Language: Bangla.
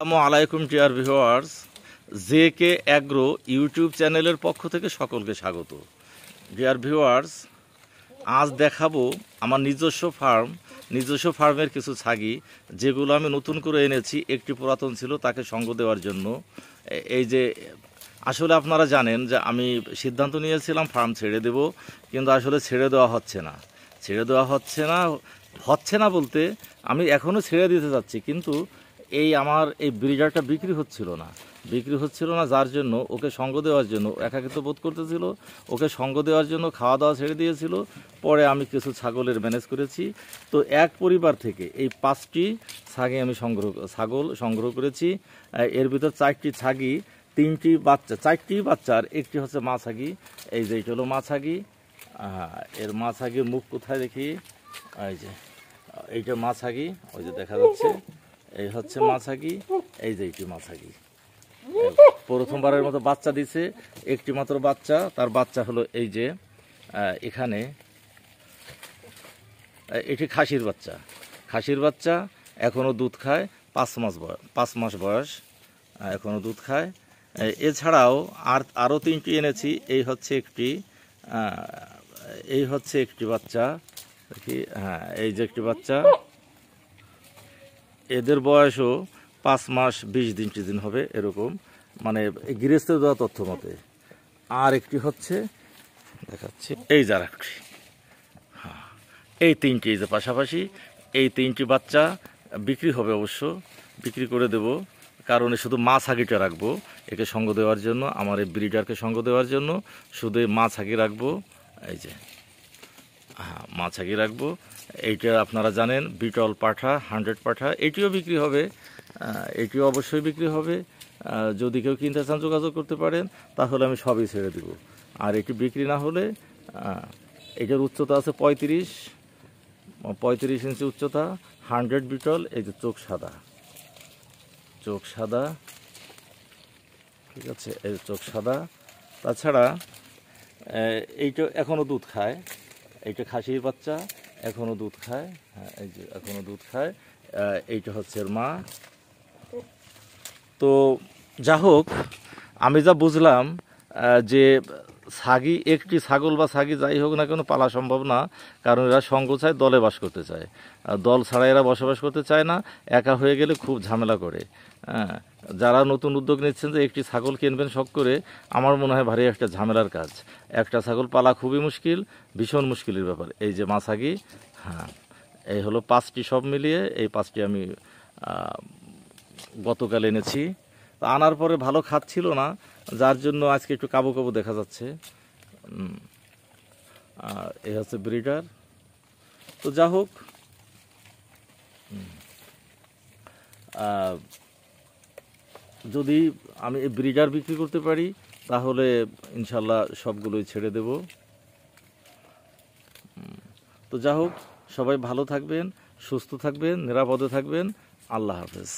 আসসালামু আলাইকুম dear viewers, JK agro YouTube চ্যানেলের পক্ষ থেকে সকলকে স্বাগত। ডিয়ার ভিউয়ার্স, আজ দেখাবো আমার নিজস্ব ফার্মের কিছু ছাগি, যেগুলো আমি নতুন করে এনেছি। একটি পুরাতন ছিল, তাকে সঙ্গ দেওয়ার জন্য। এই যে আসলে আপনারা জানেন যে আমি সিদ্ধান্ত নিয়েছিলাম ফার্ম ছেড়ে দেব, কিন্তু আসলে ছেড়ে দেওয়া হচ্ছে না বলতে আমি এখনও ছেড়ে দিতে যাচ্ছি, কিন্তু আমার এই ব্রিডারটা বিক্রি হচ্ছিল না, যার জন্য ওকে সঙ্গ দেওয়ার জন্য একাকিত্ব বোধ করতেছিল। ওকে সঙ্গ দেওয়ার জন্য খাওয়া দাওয়া ছেড়ে দিয়েছিল। পরে আমি কিছু ছাগলের ম্যানেজ করেছি। তো এক পরিবার থেকে এই 5টি ছাগি আমি সংগ্রহ করেছি। এর ভিতর 4টি ছাগি, 3টি বাচ্চা, 4টি বাচ্চার একটি হচ্ছে মা ছাগি। এই যে এটা হলো মা ছাগি। এর মা ছাগির মুখ কোথায় দেখি? এই যে এইটা মা ছাগি, ওই যে দেখা যাচ্ছে। এই হচ্ছে মা ছাগি, এই যে এইটি মা ছাগি। প্রথমবারের মতো বাচ্চা দিছে, একটি মাত্র বাচ্চা। তার বাচ্চা হলো এই যে এখানে, এটি খাসির বাচ্চা। এখনও দুধ খায়, 5 মাস বয়স, এখনও দুধ খায়। এছাড়াও আরও 3টি এনেছি। এই হচ্ছে একটি বাচ্চা দেখি। এই যে একটি বাচ্চা, এদের বয়সও 5 মাস 20 দিন হবে, এরকম, মানে গৃহস্থ দেওয়া তথ্য মতে। আর একটি হচ্ছে দেখাচ্ছি, এই যার একটি। এই 3টি, এই যে পাশাপাশি এই 3টি বাচ্চা বিক্রি হবে, অবশ্য বিক্রি করে দেব। কারণ শুধু মা ছাগিটা রাখবো একে সঙ্গ দেওয়ার জন্য, আমার এই ব্রিডারকে সঙ্গ দেওয়ার জন্য শুধু এই মা ছাগি রাখবো। এই যে মা ছাগি রাখবো। এইটা আপনারা জানেন বিটল পাঠা, 100 পাঠা। এটিও বিক্রি হবে, এটিও অবশ্যই বিক্রি হবে। যদি কেউ কিনতে চান যোগাযোগ করতে পারেন, তাহলে আমি সবই ছেড়ে দেব। আর এটি বিক্রি না হলে, এটার উচ্চতা আছে 35 ইঞ্চি উচ্চতা, 100 বিটল। এই যে চোখ সাদা, ঠিক আছে, এই চোখ সাদা। তাছাড়া এইটা এখনও দুধ খায়, এইটা খাসির বাচ্চা, এখনও দুধ খায়। এই যে এখনও দুধ খায়। এইটা হচ্ছে এর মা। তো যা হোক, আমি যা বুঝলাম যে ছাগি, একটি ছাগল বা ছাগি যাই হোক না কেন পালা সম্ভব না, কারণ এরা সঙ্গ চায়, দলে বাস করতে চায়। দল ছাড়া এরা বসবাস করতে চায় না, একা হয়ে গেলে খুব ঝামেলা করে। যারা নতুন উদ্যোগ নিচ্ছেন যে একটি ছাগল কিনবেন শখ করে, আমার মনে হয় ভারী একটা ঝামেলার কাজ। একটা ছাগল পালা খুবই মুশকিল, ভীষণ মুশকিলের ব্যাপার। এই যে মা ছাগি, এই হলো 5টি, সব মিলিয়ে এই 5টি আমি গতকাল এনেছি। আনার পরে ভালো খাচ্ছিল না, যার জন্য আজকে একটু কাবু দেখা যাচ্ছে। এই হচ্ছে ব্রিডার। তো যা হোক, যদি আমি এই ব্রিডার বিক্রি করতে পারি, তাহলে ইনশাল্লাহ সবগুলোই ছেড়ে দেব। তো যা হোক, সবাই ভালো থাকবেন, সুস্থ থাকবেন, নিরাপদে থাকবেন। আল্লাহ হাফেজ।